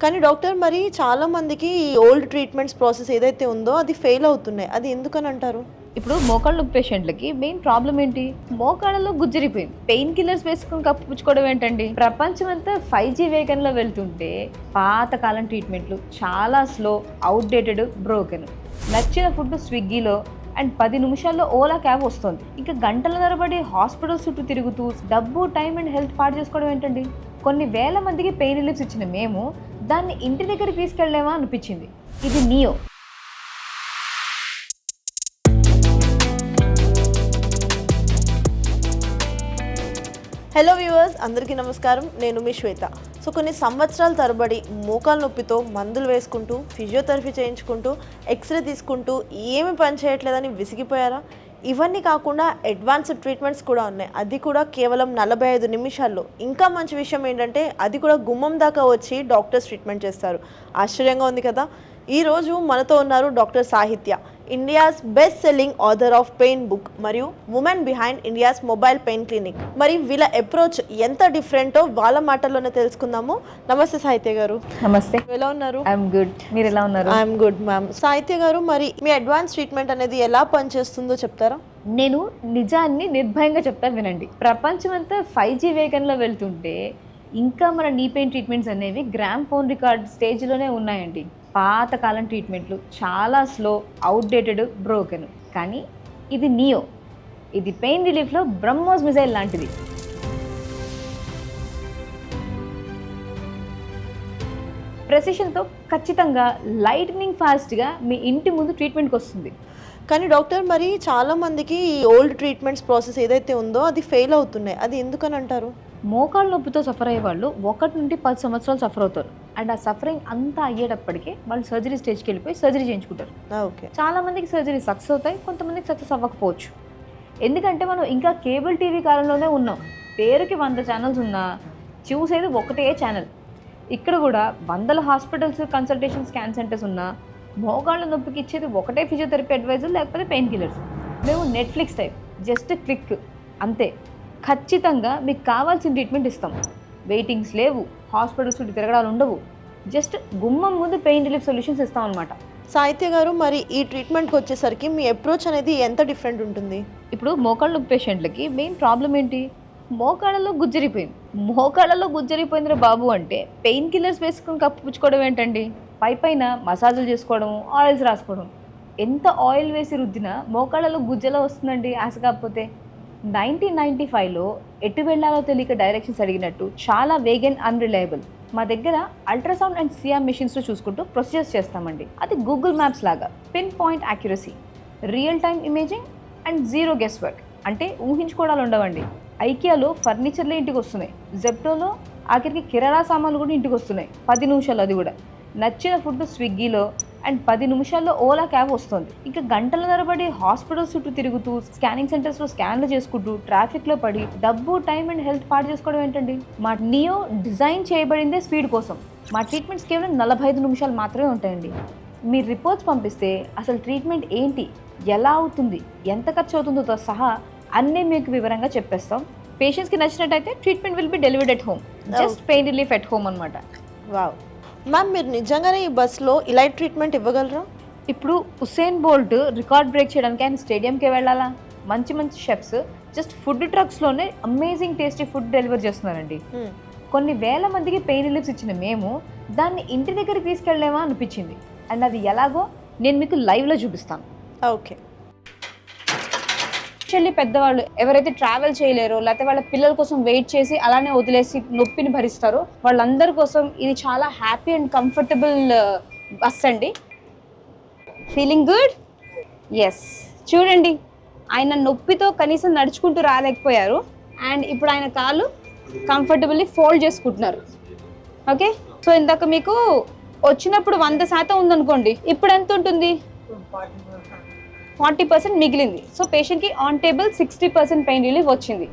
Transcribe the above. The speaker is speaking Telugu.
కానీ డాక్టర్ మరి చాలా మందికి ఈ ఓల్డ్ ట్రీట్మెంట్స్ ప్రాసెస్ ఏదైతే ఉందో అది ఫెయిల్ అవుతున్నాయి. అది ఎందుకని అంటారు? ఇప్పుడు మోకాళ్ళ పేషెంట్లకి మెయిన్ ప్రాబ్లం ఏంటి? మోకాళ్ళలో గుజ్జరిపోయింది. పెయిన్ కిల్లర్స్ వేసుకుని కప్పుపుచ్చుకోవడం ఏంటండి? ప్రపంచం అంతా 5G వేగంలో వెళ్తుంటే పాతకాలం ట్రీట్మెంట్లు చాలా స్లో, అవుట్డేటెడ్, బ్రోకెన్. నచ్చిన ఫుడ్ స్విగ్గీలో అండ్ 10 నిమిషాల్లో ఓలా క్యాబ్ వస్తుంది. ఇంకా గంటల తరబడి హాస్పిటల్స్ చుట్టూ తిరుగుతూ డబ్బు, టైం అండ్ హెల్త్ పాడు చేసుకోవడం ఏంటండి? కొన్ని వేల మందికి పెయిన్ రిలీఫ్స్ ఇచ్చిన మేము దాన్ని ఇంటి దగ్గరికి తీసుకెళ్ళలేమా అనిపించింది. ఇది నియో. హలో వ్యూవర్స్, అందరికీ నమస్కారం. నేను మీ శ్వేత. సో కొన్ని సంవత్సరాల తరబడి మోకాలు నొప్పితో మందులు వేసుకుంటూ, ఫిజియోథెరపీ చేయించుకుంటూ, ఎక్స్రే తీసుకుంటూ ఏమి పని చేయట్లేదని విసిగిపోయారా? ఇవన్నీ కాకుండా అడ్వాన్స్డ్ ట్రీట్మెంట్స్ కూడా ఉన్నాయి. అది కూడా కేవలం 45 నిమిషాల్లో. ఇంకా మంచి విషయం ఏంటంటే అది కూడా గుమ్మం దాకా వచ్చి డాక్టర్స్ ట్రీట్మెంట్ చేస్తారు. ఆశ్చర్యంగా ఉంది కదా. ఈరోజు మనతో ఉన్నారు doctor Sahitya, India's best selling author of pain book మరియు women behind India's mobile pain clinic. మరి వీళ్ళ అప్రోచ్ ఎంత డిఫరెంటో వాళ్ళ మాటల్లోనే తెలుసుకుందాము. నమస్తే సాహిత్య గారు. నమస్తే. ఎలా ఉన్నారు? I'm good. మీరు ఎలా ఉన్నారు? I'm good ma'am. సాహిత్య గారు, మరి మీ అడ్వాన్స్ ట్రీట్మెంట్ అనేది ఎలా పనిచేస్తుందో చెప్తారా? నేను నిజాన్ని నిర్భయంగా చెప్తా వినండి. ప్రపంచం అంతా 5G వేగంలో వెళ్తుంటే ఇంకా మన నీ పెయిన్ ట్రీట్మెంట్స్ అనేవి గ్రామ్ ఫోన్ రికార్డ్ స్టేజ్లోనే ఉన్నాయండి. పాతకాలం ట్రీట్మెంట్లు చాలా స్లో, అవుట్డేటెడ్, బ్రోకెన్. కానీ ఇది నియో. ఇది పెయిన్ రిలీఫ్లో బ్రహ్మోస్ మిసైల్ లాంటిది. ప్రెసిషన్తో ఖచ్చితంగా లైట్నింగ్ ఫాస్ట్గా మీ ఇంటి ముందు ట్రీట్మెంట్కి వస్తుంది. కానీ డాక్టర్ మరి చాలా మందికి ఈ ఓల్డ్ ట్రీట్మెంట్స్ ప్రాసెస్ ఏదైతే ఉందో అది ఫెయిల్ అవుతున్నాయి. అది ఎందుకని అంటారు? మోకాళ్ళ నొప్పితో సఫర్ అయ్యే వాళ్ళు 1 నుండి 10 సంవత్సరాలు సఫర్ అవుతారు. అండ్ ఆ సఫరింగ్ అంతా అయ్యేటప్పటికే వాళ్ళు సర్జరీ స్టేజ్కి వెళ్ళిపోయి సర్జరీ చేయించుకుంటారు. ఓకే. చాలా మందికి సర్జరీ సక్సెస్ అవుతాయి, కొంతమందికి సక్సెస్ అవ్వకపోవచ్చు. ఎందుకంటే మనం ఇంకా కేబుల్ టీవీ కాలంలోనే ఉన్నాం. పేరుకి 100 ఛానల్స్ ఉన్నా చూసేది ఒకటే ఛానల్. ఇక్కడ కూడా 100 హాస్పిటల్స్, కన్సల్టేషన్, స్కాన్ సెంటర్స్ ఉన్నా మోకాళ్ళ నొప్పికి ఇచ్చేది ఒకటే ఫిజియోథెరపీ అడ్వైజర్, లేకపోతే పెయిన్ కిల్లర్స్. మేము నెట్ఫ్లిక్స్ టైప్, జస్ట్ క్లిక్ అంతే. ఖచ్చితంగా మీకు కావాల్సిన ట్రీట్మెంట్ ఇస్తాం. వెయిటింగ్స్ లేవు, హాస్పిటల్స్ చుట్టూ తిరగడాలు ఉండవు. జస్ట్ గుమ్మం ముందు పెయిన్ రిలీఫ్ సొల్యూషన్స్ ఇస్తాం అనమాట. సాహిత్య గారు, మరి ఈ ట్రీట్మెంట్కి వచ్చేసరికి మీ అప్రోచ్ అనేది ఎంత డిఫరెంట్ ఉంటుంది? ఇప్పుడు మోకాళ్ళ పేషెంట్లకి మెయిన్ ప్రాబ్లం ఏంటి? మోకాళ్ళలో గుజ్జరిపోయింది. మోకాళ్ళలో గుజ్జరిపోయిందిరా బాబు అంటే పెయిన్ కిల్లర్స్ వేసుకుని కప్పుపుచ్చుకోవడం ఏంటండి? పైన మసాజులు చేసుకోవడం, ఆయిల్స్ రాసుకోవడం. ఎంత ఆయిల్ వేసి రుద్దినా మోకాళ్ళలో గుజ్జలా వస్తుందండి ఆశ కాకపోతే. 1995లో ఎటు వెళ్ళాలో తెలియక డైరెక్షన్స్ అడిగినట్టు చాలా వేగన్, అన్రిలయబుల్. మా దగ్గర అల్ట్రాసౌండ్ అండ్ సిఆర్ మెషిన్స్లో చూసుకుంటూ ప్రొసీజర్స్ చేస్తామండి. అది గూగుల్ మ్యాప్స్ లాగా. Pin point accuracy, real time imaging and zero guess work. అంటే ఊహించుకోవడాలు ఉండవండి. ఐకియాలో ఫర్నిచర్లే ఇంటికి వస్తున్నాయి. జెప్టోలో ఆఖరికి కిరాణా సామాన్లు కూడా ఇంటికి వస్తున్నాయి 10 నిమిషాలు. అది కూడా నచ్చిన ఫుడ్ స్విగ్గీలో అండ్ 10 నిమిషాల్లో ఓలా క్యాబ్ వస్తుంది. ఇంకా గంటల తరబడి హాస్పిటల్స్ చుట్టూ తిరుగుతూ, స్కానింగ్ సెంటర్స్లో స్కాన్లు చేసుకుంటూ, ట్రాఫిక్లో పడి డబ్బు, టైం అండ్ హెల్త్ పాడు చేసుకోవడం ఏంటండి? మా నియో డిజైన్ చేయబడిందే స్పీడ్ కోసం. మా ట్రీట్మెంట్స్ కేవలం 45 నిమిషాలు మాత్రమే ఉంటాయండి. మీరు రిపోర్ట్స్ పంపిస్తే అసలు ట్రీట్మెంట్ ఏంటి, ఎలా అవుతుంది, ఎంత ఖర్చు అవుతుందో సహా అన్నీ మీకు వివరంగా చెప్పేస్తాం. పేషెంట్స్కి నచ్చినట్టయితే treatment will be delivered at home. Just pain relief at home అనమాట. వావ్ మ్యామ్, మీరు నిజంగానే ఈ బస్లో ఇలాంటి ట్రీట్మెంట్ ఇవ్వగలరా? ఇప్పుడు ఉసేన్ బోల్ట్ రికార్డ్ బ్రేక్ చేయడానికి ఆయన స్టేడియంకే వెళ్ళాలా? మంచి మంచి షెఫ్స్ జస్ట్ ఫుడ్ ట్రక్స్లోనే అమేజింగ్ టేస్టీ ఫుడ్ డెలివర్ చేస్తున్నారండి. కొన్ని వేల మందికి పెయిన్ రిలీఫ్స్ ఇచ్చిన మేము దాన్ని ఇంటి దగ్గరికి తీసుకెళ్ళలేమా అనిపించింది. అండ్ అది ఎలాగో నేను మీకు లైవ్లో చూపిస్తాను. ఓకే. యాక్చువల్లీ పెద్దవాళ్ళు ఎవరైతే ట్రావెల్ చేయలేరో, లేకపోతే వాళ్ళ పిల్లల కోసం వెయిట్ చేసి అలానే వదిలేసి నొప్పిని భరిస్తారో వాళ్ళందరి కోసం ఇది చాలా హ్యాపీ అండ్ కంఫర్టబుల్ బస్ అండి. Feeling good? ఎస్. చూడండి, ఆయన నొప్పితో కనీసం నడుచుకుంటూ రాలేకపోయారు. అండ్ ఇప్పుడు ఆయన కాళ్ళు కంఫర్టబుల్లీ ఫోల్డ్ చేసుకుంటున్నారు. ఓకే. సో ఇందాక మీకు వచ్చినప్పుడు 100% ఉందనుకోండి, ఇప్పుడు ఎంత ఉంటుంది? 40% మిగిలింది. సో పేషెంట్కి ఆన్ టేబుల్ 60% పెయిన్ రిలీఫ్ వచ్చింది.